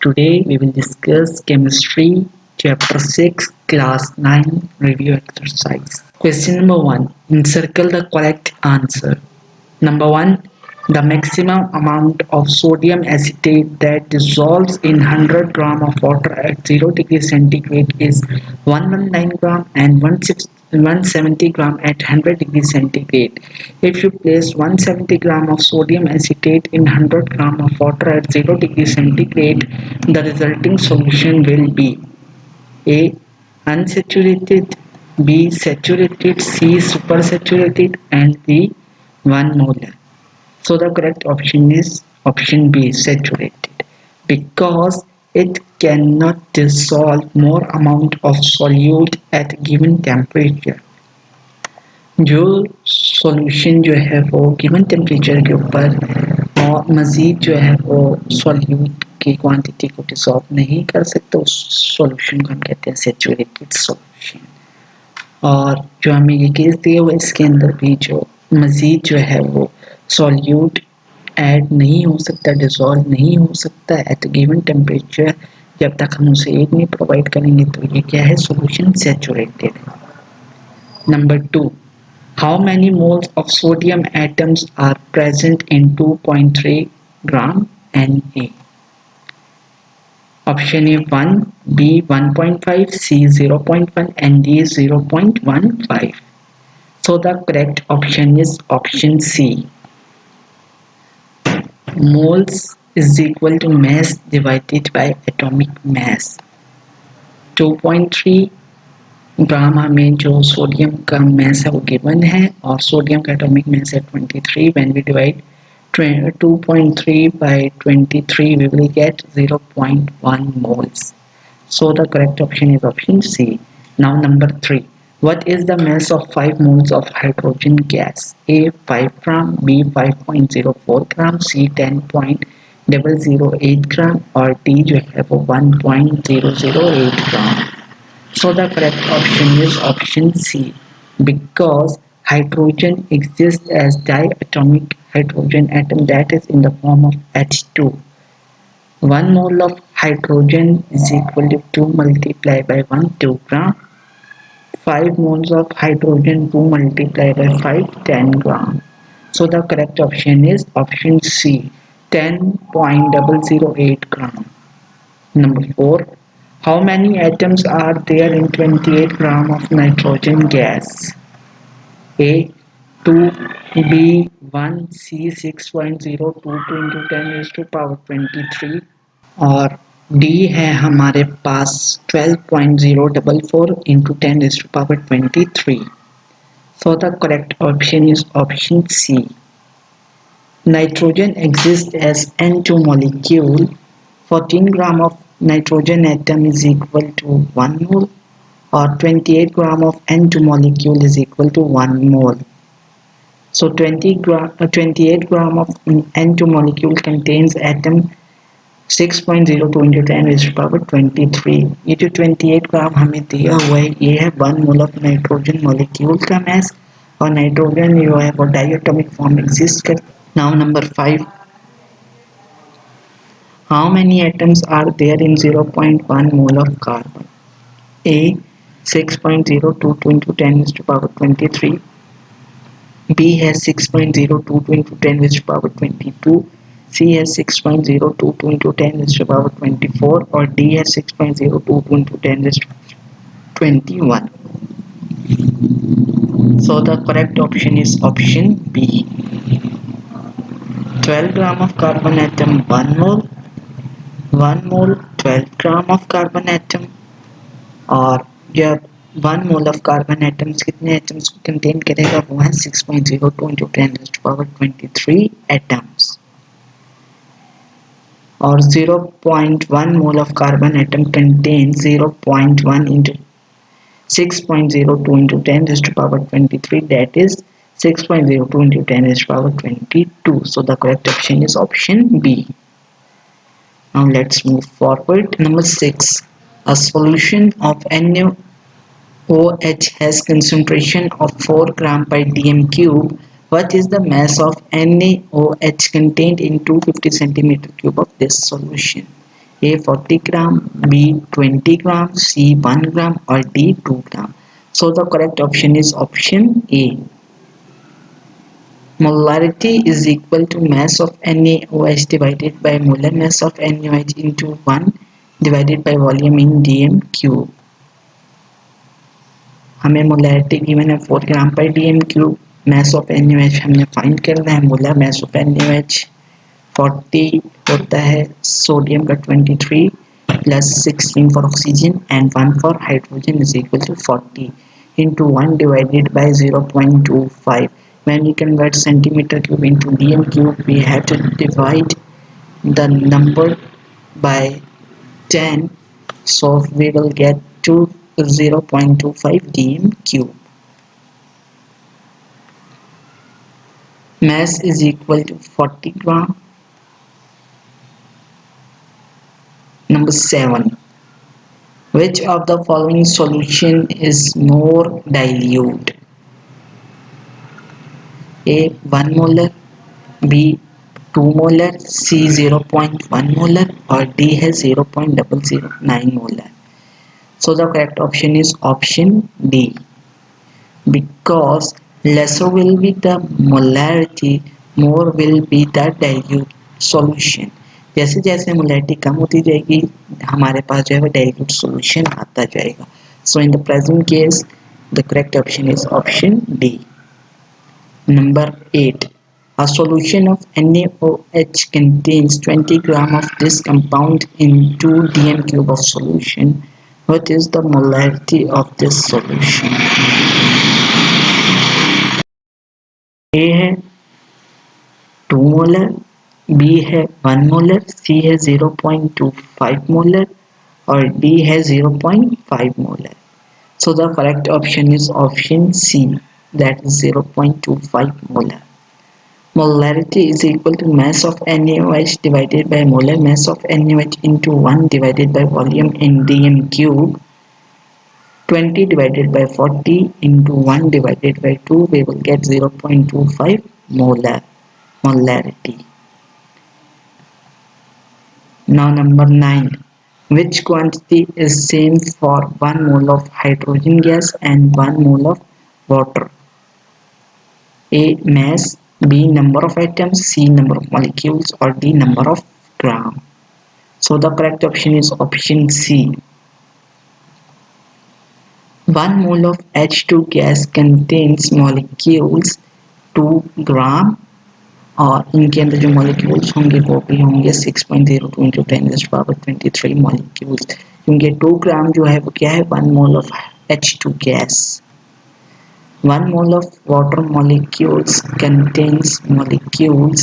Today we will discuss chemistry chapter 6 class 9 review exercise. Question number 1. Encircle the correct answer. Number 1. The maximum amount of sodium acetate that dissolves in 100 gram of water at 0 degrees centigrade is 119 gram and 170 gram at 100 degrees centigrade. If you place 170 gram of sodium acetate in 100 gram of water at 0 degrees centigrade, the resulting solution will be A. Unsaturated, B. Saturated, C. Supersaturated, and D. 1 molar. So the correct option is option B, saturated, because it cannot dissolve more amount of solute at given temperature. जो solution जो है वो given temperature के ऊपर और मज़ीद जो है वो सॉल्यूट की क्वांटिटी को डिसॉल्व नहीं कर सकता, उस सॉल्यूशन को हम कहते हैं सेचुरेटेड सॉल्यूशन। और जो हमें ये केस दिया हुआ इसके अंदर भी जो मज़ीद जो है वो सॉल्यूट ऐड नहीं हो सकता, डिसॉल्व नहीं हो सकता एट गिवन टेम्परेचर। जब तक हम उसे एक नहीं प्रोवाइड करेंगे तो ये क्या है, सॉल्यूशन सैचुरेटेड है। Number 2. How many moles of sodium atoms are present in 2.3 gram Na? Option A 1, B 1.5, C 0.1 and D 0.15. So the correct option is option C. Moles is equal to mass divided by atomic mass. 2.3 ग्राम हमें जो sodium का मास है वो given है और sodium का atomic mass है 23. When we divide 2.3 by 23 we will get 0.1 moles. So the correct option is option C. Now number 3. What is the mass of 5 moles of hydrogen gas? A 5 gram, B 5.04 gram, C 10.008 gram और D जो है वो 1.008 gram. So the correct option is option C, because hydrogen exists as diatomic hydrogen atom, that is in the form of H2. 1 mole of hydrogen is equal to 2 multiplied by 1, 2 gram. 5 moles of hydrogen 2 multiplied by 5, 10 gram. So the correct option is option C, 10.008 gram. Number 4. How many atoms are there in 28 gram of nitrogen gas? A 2, B 1, C 6.022 into 10 raised to power 23 और D है हमारे पास 12.044 into 10 raised to power 23. So the correct option is option C. Nitrogen exists as N2 molecule. 14 gram of nitrogen atom is equal to 1 mole or 28 gram of N2 molecule is equal to 1 mole. So 28 gram of N2 molecule contains atom 6.02 into 10 raised to power 23. ये जो 28 ग्राम हमें दिया हुआ है ये है 1 mole of nitrogen molecule का मास और नाइट्रोजन जो है वो डायटोमिक फॉर्म एग्जिस्ट कर। Now number 5. How many atoms are there in 0.1 mole of carbon? A 6.022 into 10 raised to power 23. B has 6.022 into 10 raised to power 22. C has 6.022 into 10 raised to power 24 or D has 6.022 into 10 raised to 21. So the correct option is option B. 12 gram of carbon atom 1 mole, 1 mole 12 gram of carbon atom और जब 1 mole of carbon atoms कितने atoms को contain करेगा वो है 6.02 into 10 raised to power 23 atoms और 0.1 mole of carbon atom contains 0.1 into 6.02 into 10 raised to power 23, that is 6.02 into 10 raised to power 22. So the correct option is option B. Now let's move forward. Number 6. A solution of NaOH has concentration of 4 gram per dm cube. What is the mass of NaOH contained in 250 centimeter cube of this solution? A 40 gram, B 20 gram, C 1 gram or D 2 gram. So the correct option is option A. Molarity is equal to mass of NaOH divided by molar mass of NaOH into 1 divided by volume in dm cube. हमें molarity given है 4 ग्राम पर dm cube. mass of NaOH हमने find करना है. Molar mass of NaOH 40 होता है, sodium का 23 plus 16 for oxygen and 1 for hydrogen is equal to 40 into 1 divided by 0.25. When we convert centimeter cube into dm cube, we have to divide the number by 10, so we will get to 0.25 dm cube. Mass is equal to 40 gram. Number 7. Which of the following solution is more dilute? A 1 molar, B 2 molar, C 0.1 molar or D है 0.009 molar. So the correct option is option D. Because lesser will be the molarity, more will be the dilute solution. जैसे जैसे molarity कम होती जाएगी हमारे पास जो है dilute solution आता जाएगा. So in the present case the correct option is option D. Number 8. A solution of NaOH contains 20 gram of this compound in 2 dm cube of solution. What is the molarity of this solution? A है 2 molar, B है 1 molar, C है 0.25 molar और D है 0.5 molar. So the correct option is option C, that is 0.25 molar. Molarity is equal to mass of NaOH divided by molar mass of NaOH into 1 divided by volume in dm cube. 20 divided by 40 into 1 divided by 2, we will get 0.25 molarity. Now number 9. Which quantity is same for 1 mole of hydrogen gas and 1 mole of water? A mass, B number of atoms, C number of molecules or D number of gram. So the correct option is option C. 1 mole of H2 gas contains molecules 2 gram और इनके अंदर जो molecules होंगे वो भी होंगे 6.02 into 10⁻23 molecules, क्योंकि 2 ग्राम जो है वो क्या है 1 mole of H2 gas. 1 mole of water molecules contains molecules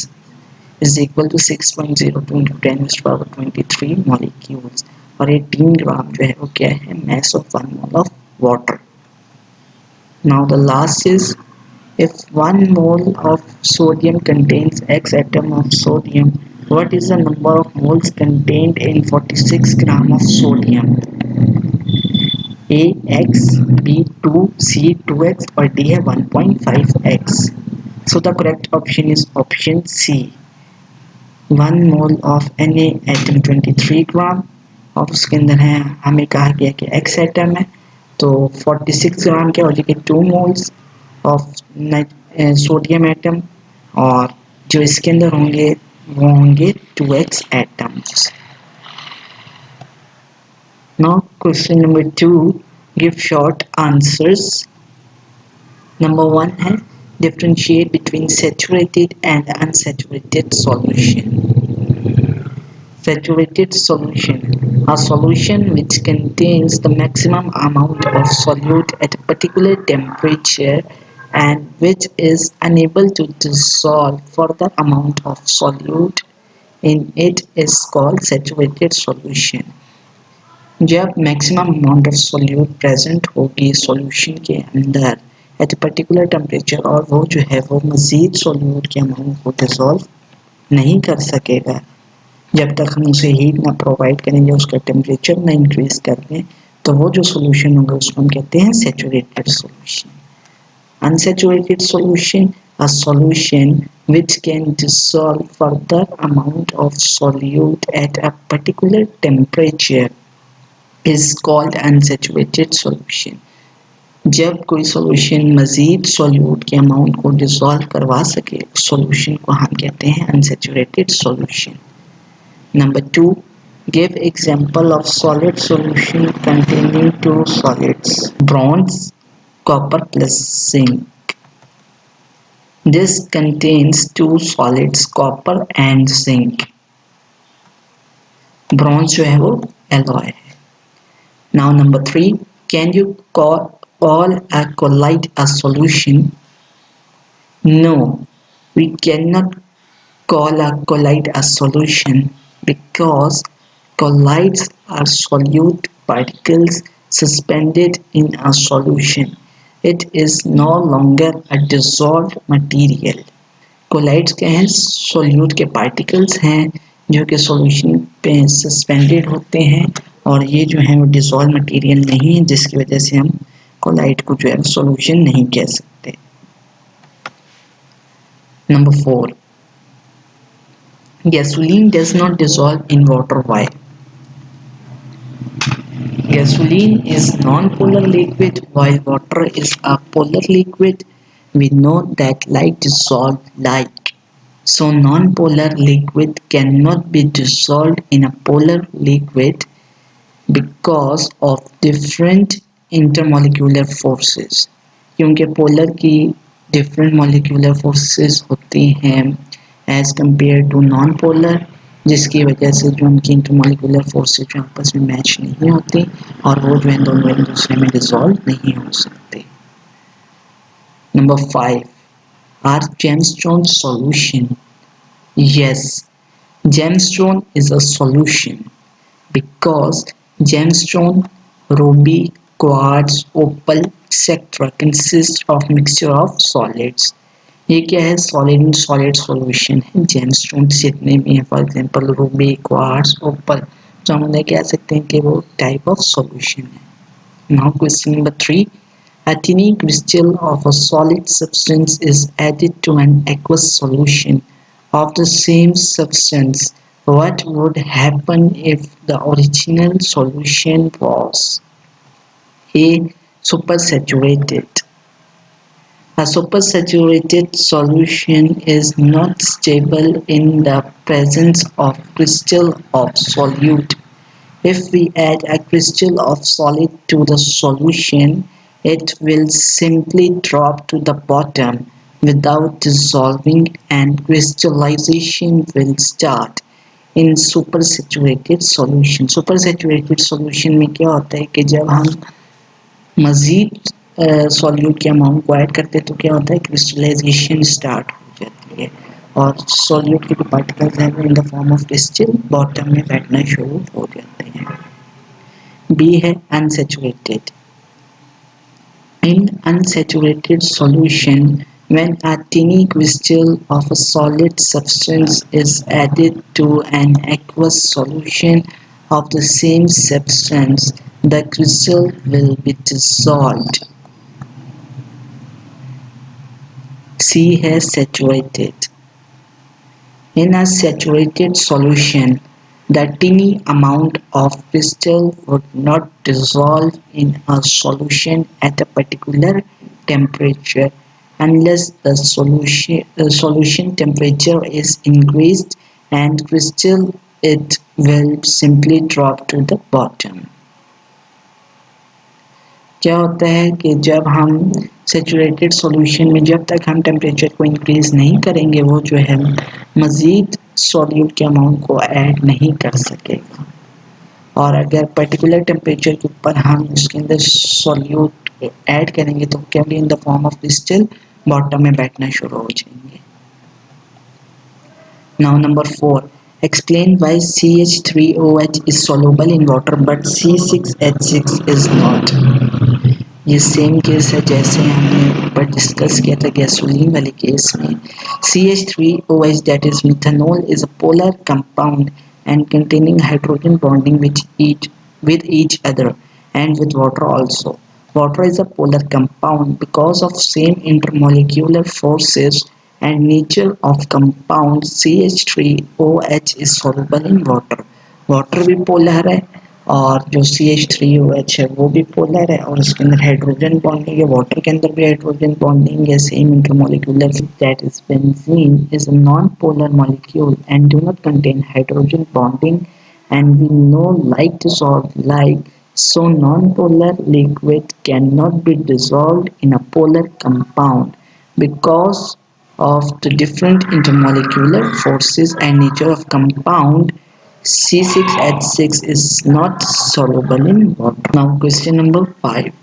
is equal to 6.02 into 10⁻23 molecules और 18 ग्राम जो है वो क्या है mass of 1 mole of water. Now the last is, if 1 mole of sodium contains X atom of sodium, what is the number of moles contained in 46 gram of sodium? A X, B 2, C 2X or D है 1.5X. So the correct option is option C. 1 mole of Na atom 23 ग्राम और उसके अंदर है हमें कहा गया कि X atom है, तो 46 ग्राम क्या हो जाएगी 2 moles ऑफ सोडियम एटम और जो इसके अंदर होंगे वो होंगे 2x atoms. Now question number 2, give short answers. Number 1 है differentiate between saturated and unsaturated solution. Saturated solution, a solution which contains the maximum amount of solute at a particular temperature and which is unable to dissolve further amount of solute in it is called saturated solution. जब maximum amount of solute present होगी solution के अंदर at a particular temperature और वो जो है वो मज़ीद solute के amount को dissolve नहीं कर सकेगा जब तक हम उसे हीट ना प्रोवाइड करेंगे, उसका टेम्परेचर ना इंक्रीज कर दें, तो वो जो सोल्यूशन होगा उसको हम कहते हैं saturated solution. Unsaturated solution A solution which can dissolve further amount of solute at a particular temperature is called unsaturated solution. जब कोई सॉल्यूशन मजीद सॉल्यूट के अमाउंट को डिसॉल्व करवा सके उस सॉल्यूशन को हम कहते हैं unsaturated solution. Number 2, give example of solid solution containing two solids, bronze, copper plus zinc. This contains two solids, copper and zinc. Bronze जो है वो alloy है. Now number 3, can you call a colloid a solution? No, we cannot call a colloid a solution because colloids are solute particles suspended in a solution. It is no longer a dissolved material. Colloids क्या हैं? solute के particles हैं जो कि solution पे suspended होते हैं और ये जो है वो डिसॉल्व मटेरियल नहीं है जिसकी वजह से हम कोलाइड को जो है सॉल्यूशन नहीं कह सकते. Number 4, gasoline does not dissolve in water. Why? Gasoline is non-polar liquid while water is a polar liquid. We know that light dissolves like. So non-polar liquid cannot be dissolved in a polar liquid because of different intermolecular forces. क्योंकि polar की different molecular forces होती हैं as compared to non-polar, जिसकी वजह से जो उनकी intermolecular forces जो आपस में मैच नहीं होती और वो जो है दोनों एक दूसरे में डिसॉल्व नहीं हो सकते. Number 5, are gemstone solution? Yes, gemstone is a solution because gemstone, ruby, quartz, opal, etc. consist of mixture of solids. ये क्या है? सॉलिड इन सॉलिड सॉल्यूशन है जेमस्टोन जितने भी हैं. फॉर एग्जांपल रूबी, क्वार्ट्ज, ओपल, तो हम उन्हें कह सकते हैं कि वो टाइप ऑफ सॉल्यूशन है. Now question number 3, a tiny crystal of a solid substance is added to an aqueous solution of the same substance. What would happen if the original solution was A, supersaturated? A supersaturated solution is not stable in the presence of crystal of solute. If we add a crystal of solid to the solution, it will simply drop to the bottom without dissolving and crystallization will start in supersaturated solution. Supersaturated solution में क्या होता है कि जब हम मज़ीद solute के amount को ऐड करते हैं तो क्या होता है? क्रिस्टलाइजेशन स्टार्ट हो जाती है और सॉल्यूट के जो पार्टिकल्स हैं वो in the form of crystal bottom में बैठना शुरू हो जाते हैं. बी है unsaturated. In unsaturated solution, when a tiny crystal of a solid substance is added to an aqueous solution of the same substance, the crystal will be dissolved. C has saturated. In a saturated solution, the tiny amount of crystal would not dissolve in a solution at a particular temperature unless the solution temperature is increased and crystal it will simply drop to the bottom. क्या होता है कि जब हम saturated solution में जब तक हम टेम्परेचर को इंक्रीज नहीं करेंगे वो जो है मज़ीद सॉल्यूट के अमाउंट को ऐड नहीं कर सकेगा और अगर पर्टिकुलर टेम्परेचर के ऊपर हम उसके अंदर सॉल्यूट ऐड करेंगे तो क्या in the form of crystal bottom में बैठना शुरू हो जाएंगे. Now number 4, explain why CH3OH is soluble in water but C6H6 is not. ये सेम केस है जैसे हमने ऊपर डिस्कस किया था गैसोलीन वाले केस में. CH3OH that is methanol is a polar compound and containing hydrogen bonding with each other and with water also. Water is a polar compound because of same intermolecular forces and nature of compound CH3OH is soluble in water. Water भी polar है और जो CH3OH है वो भी polar है और उसके अंदर हाइड्रोजन बॉन्डिंग है. वाटर के अंदर भी हाइड्रोजन बॉन्डिंग है. Same intermolecular that is benzene is a non-polar molecule and do not contain hydrogen bonding, and we know like dissolve like, so non-polar liquid cannot be dissolved in a polar compound because of the different intermolecular forces and nature of compound. C6H6 is not soluble in water. Now question number 5.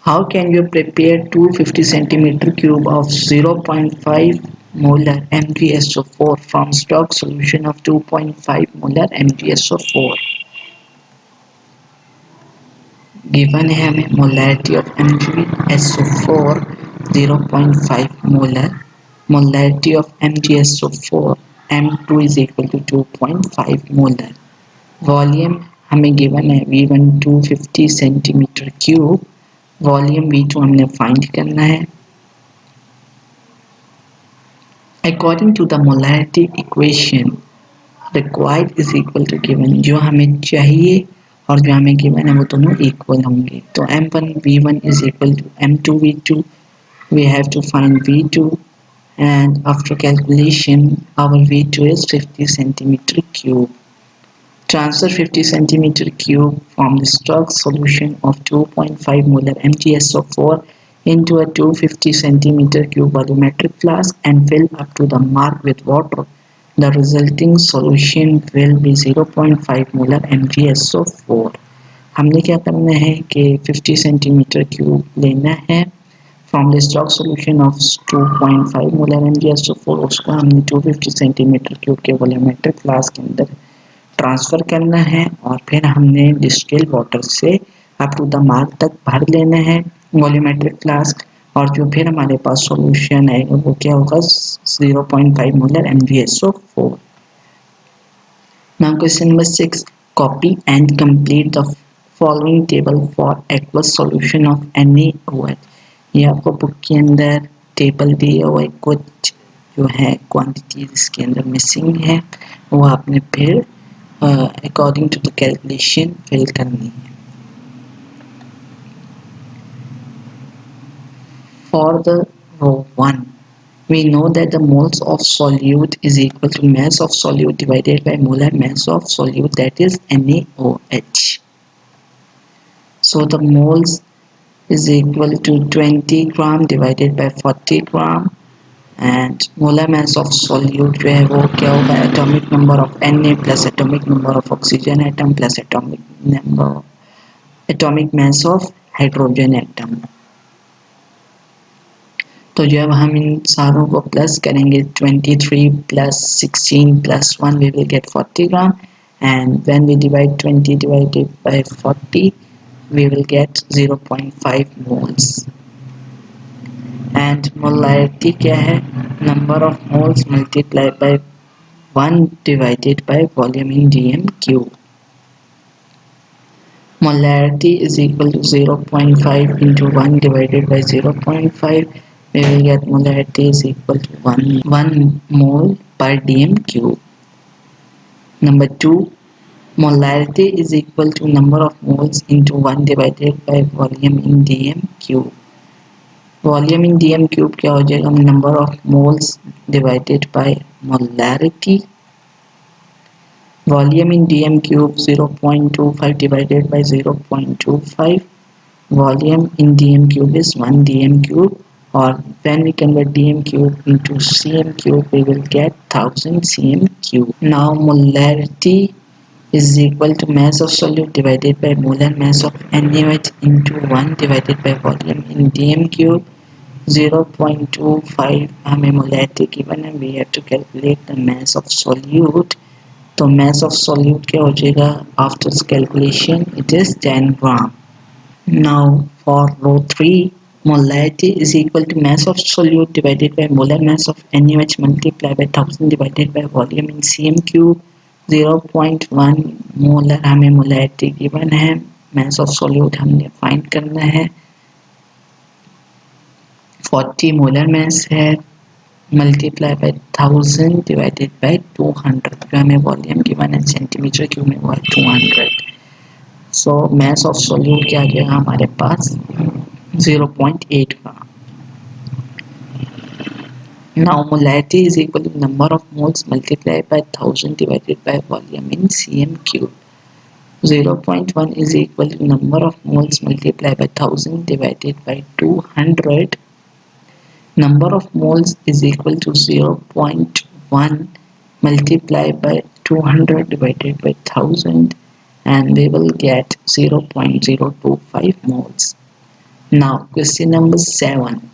How can you prepare 250 centimeter cube of 0.5 molar MgSO4 from stock solution of 2.5 molar MgSO4? Given है हमें molarity of MgSO4 0.5 molar, molarity of MgSO4 M2 is equal to 2.5 molar. Volume हमें given है V1 250 centimeter cube, volume V2 हमने find करना है. According to the molarity equation, required is equal to given. जो हमें चाहिए और जो हमें given है वो दोनों equal होंगे. तो M1 V1 is equal to M2 V2. We have to find V2, and after calculation our V2 is 50 centimeter cube. Transfer 50 centimeter cube from the stock solution of 2.5 molar MgSO4 into a 250 centimeter cube volumetric flask and fill up to the mark with water. The resulting solution will be 0.5 molar MgSO4. हमने क्या करना है कि 50 centimetre cube लेना है from the stock solution of 2.5 molar MgSO4. उसको हमने 250 centimetre cube के वॉल्यूमेट्रिक फ्लास्क के अंदर ट्रांसफ़र करना है और फिर हमने डिस्टिल्ड वाटर से अप टू द मार्क तक भर लेना है वॉल्यूमेट्रिक फ्लास्क, और जो फिर हमारे पास सॉल्यूशन आएगा वो क्या होगा 0.5 molar MgSO4. Now question number 6. Copy and complete the following table for aqueous solution of NaOH. ये आपको बुक के अंदर टेबल दिए हुए कुछ जो है क्वांटिटी इसके अंदर मिसिंग है वो आपने फिर according to the calculation fill करनी है. For the row 1, we know that the moles of solute is equal to mass of solute divided by molar mass of solute, that is NaOH. So the moles is equal to 20 gram divided by 40 gram, and molar mass of solute जो है वो क्या होगा atomic number of Na plus atomic number of oxygen atom plus atomic mass of hydrogen atom. तो जब हम इन सारों को प्लस करेंगे 23 plus 16 plus 1 we will get 40 gram, and when we divide 20 divided by 40 we will get 0.5 moles. And molarity क्या है number of moles multiplied by 1 divided by volume in dm cube. Molarity is equal to 0.5 into 1 divided by 0.5. We will get molarity is equal to 1 mole per dm cube. Number 2, molarity is equal to number of moles into 1 divided by volume in dm cube. Volume in dm cube क्या हो जाएगा number of moles divided by molarity. Volume in dm cube 0.25 divided by 0.25. Volume in dm cube is 1 dm cube, और when we convert dm cube into cm cube we will get 1000 cm cube. Now molarity is equal to mass of solute divided by molar mass of NaOH into 1 divided by volume in dm cube. 0.25 हमें molarity given है, we have to calculate the mass of solute. तो mass of solute क्या हो जाएगा after calculation it is 10 gram. Now for row 3, molarity is equal to mass of solute divided by molar mass of NaOH multiplied by 1000 divided by volume in cm cube. 0.1 molar हमें molarity given है, mass of solute हमने find करना है. 40 molar mass है, multiply by 1000 divided by 200, जो हमें volume given है centimetre cube में वो है 200। सो मास ऑफ सॉल्यूट क्या आ गया हमारे पास 0.8 ग्राम। Now molarity is equal to number of moles multiplied by 1000 divided by volume in cm cube. 0.1 is equal to number of moles multiplied by 1000 divided by 200. Number of moles is equal to 0.1 multiplied by 200 divided by 1000, and we will get 0.025 moles. Now question number 7.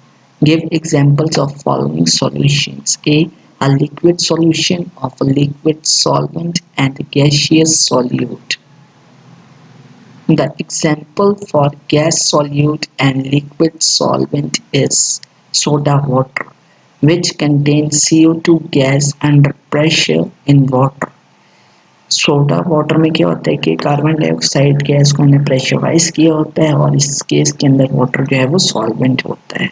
Give examples of following solutions. A liquid solution of a liquid solvent and a gaseous solute. The example for gas solute and liquid solvent is soda water, which contains CO2 gas under pressure in water. Soda water में क्या होता है कि carbon dioxide gas को हमने pressurise किया होता है और इस केस के अंदर वाटर जो है वो सॉल्वेंट होता है।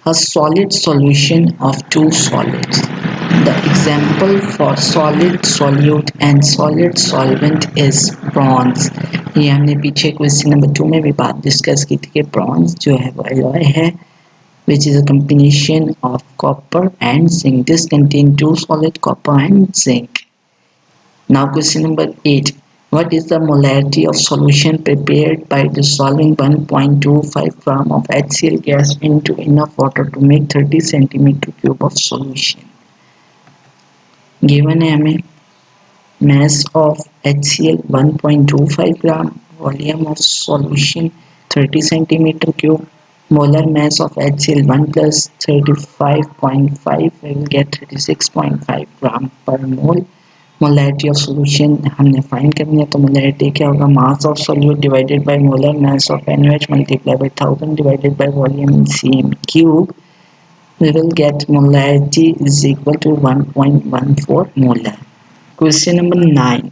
A solid solution of two solids. The example for solid solute and solid solvent is bronze. ये हमने पीछे क्वेश्चन नंबर 2 में भी बात डिस्कस की थी कि ब्रॉन्ज जो है वो एलॉय है which is a combination of copper and zinc. This contains two solid copper and zinc. Now question number 8. What is the molarity of solution prepared by dissolving 1.25 gram of HCl gas into enough water to make 30 centimeter cube of solution? Given है हमें mass of HCl 1.25 gram, volume of solution 30 centimeter cube, molar mass of HCl 1 plus 35.5, we will get 36.5 gram per mole. Molarity of solution हमने find करनी है, तो molarity क्या होगा mass of solute divided by molar mass of NaOH multiply by 1000 divided by volume in cm cube. We will get molarity is equal to 1.14 molar. Question number 9.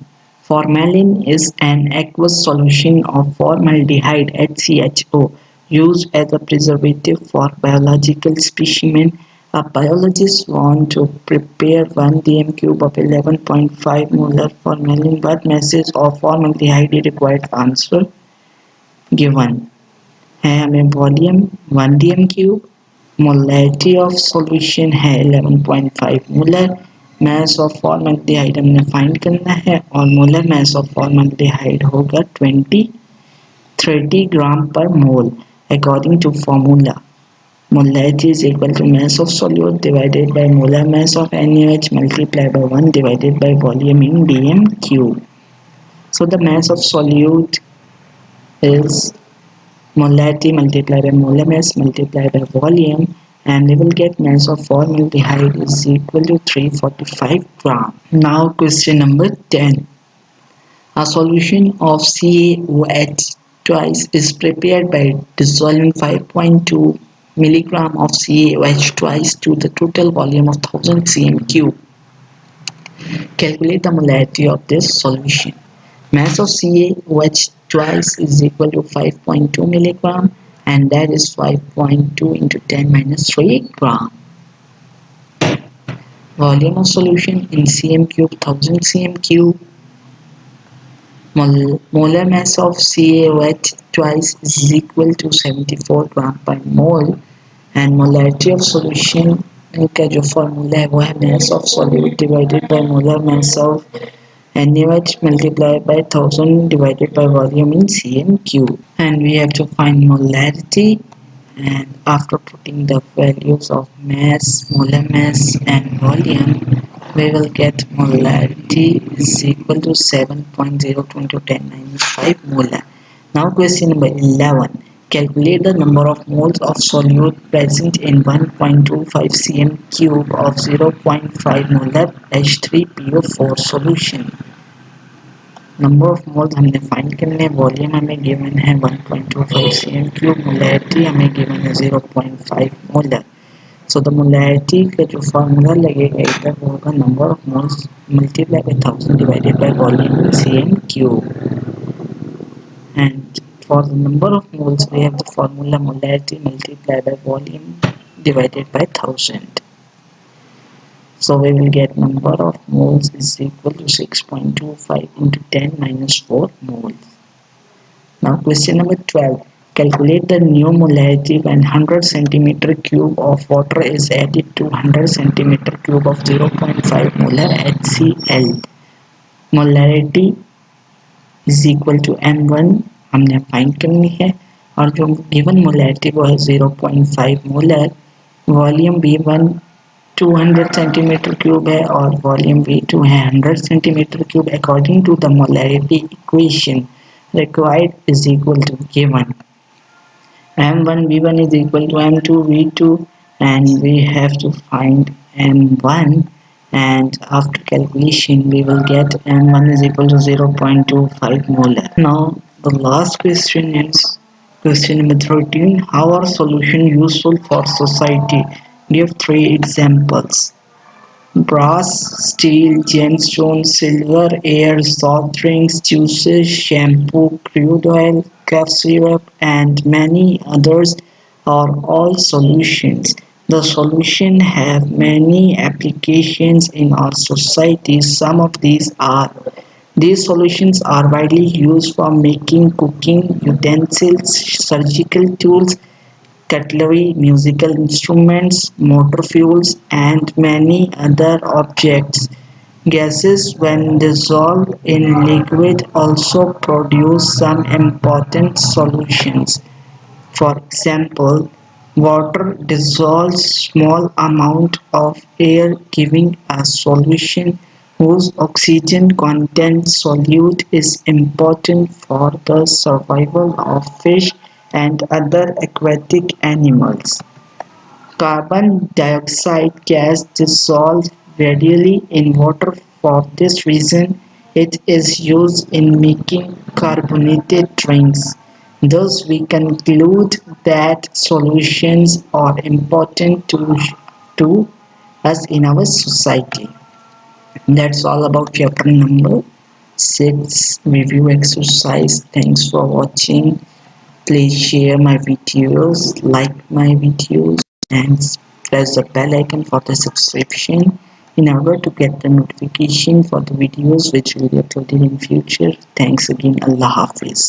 Formalin is an aqueous solution of formaldehyde HCHO used as a preservative for biological specimen. A biologist want to prepare 1 dm cube of 11.5 molar formalin. What masses of formaldehyde is required? Answer given है हमें volume 1 dm cube, molarity of solution है 11.5 molar, mass of formaldehyde हमने find करना है और molar mass of formaldehyde होगा 30 gram per mole according to formula. Molarity is equal to mass of solute divided by molar mass of NaOH multiplied by 1 divided by volume in dm cube. So the mass of solute is molarity multiplied by molar mass multiplied by volume, and we will get mass of formaldehyde is equal to 345 gram. Now question number 10. A solution of CaOH twice is prepared by dissolving 5.2 milligram of CaOH twice to the total volume of 1000 cm cube. Calculate the molarity of this solution. Mass of CaOH twice is equal to 5.2 milligram, and that is 5.2 into 10 minus 3 gram. Volume of solution in cm cube 1000 cm cube. Molar mass of CaOH twice is equal to 74 gram per mole, and molarity of solution का जो formula है वो है mass of solute divided by molar mass of NaOH multiplied by 1000 divided by volume in cm cube, and we have to find molarity. And after putting the values of mass, molar mass and volume, we will get molarity is equal to 7.02 into 10 minus 5 molar. Now question number 11. Calculate the number of moles of solute present in 1.25 cm cube of 0.5 molar H3PO4 solution. Number of moles हमने find करने, volume हमें given है 1.25 cm cube, molarity हमें given है 0.5 molar. So the molarity का जो formula लगेगा इधर वो होगा number of moles multiply by 1000 divided by volume in cm cube, and For the number of moles, we have the formula molarity multiplied by volume divided by 1000. So we will get number of moles is equal to 6.25 into 10 minus 4 moles. Now question number 12. Calculate the new molarity when 100 centimeter cube of water is added to 100 centimeter cube of 0.5 molar HCl. Molarity is equal to m1 हमने find करनी है और जो given molarity वो है 0.5 molar. Volume V1 200 centimeter cube है और volume V2 है 100 centimeter cube. According to the molarity equation, required is equal to given. M1 V1 is equal to M2 V2 and we have to find M1, and after calculation we will get M1 is equal to 0.25 molar. Now the last question is question number 13. How are solution useful for society? Give 3 examples. Brass, steel, gemstone, silver, air, soft drinks, juices, shampoo, crude oil, cough syrup, and many others are all solutions. The solution have many applications in our society. Some of these solutions are widely used for making cooking utensils, surgical tools, cutlery, musical instruments, motor fuels, and many other objects. Gases, when dissolved in liquid, also produce some important solutions. For example, water dissolves small amount of air, giving a solution whose oxygen content solute is important for the survival of fish and other aquatic animals. Carbon dioxide gas dissolves readily in water. For this reason, it is used in making carbonated drinks. Thus, we conclude that solutions are important to us in our society. That's all about chapter number 6 review exercise. Thanks for watching. Please share my videos, like my videos, and press the bell icon for the subscription in order to get the notification for the videos which will be uploaded in future. Thanks again. Allah Hafiz.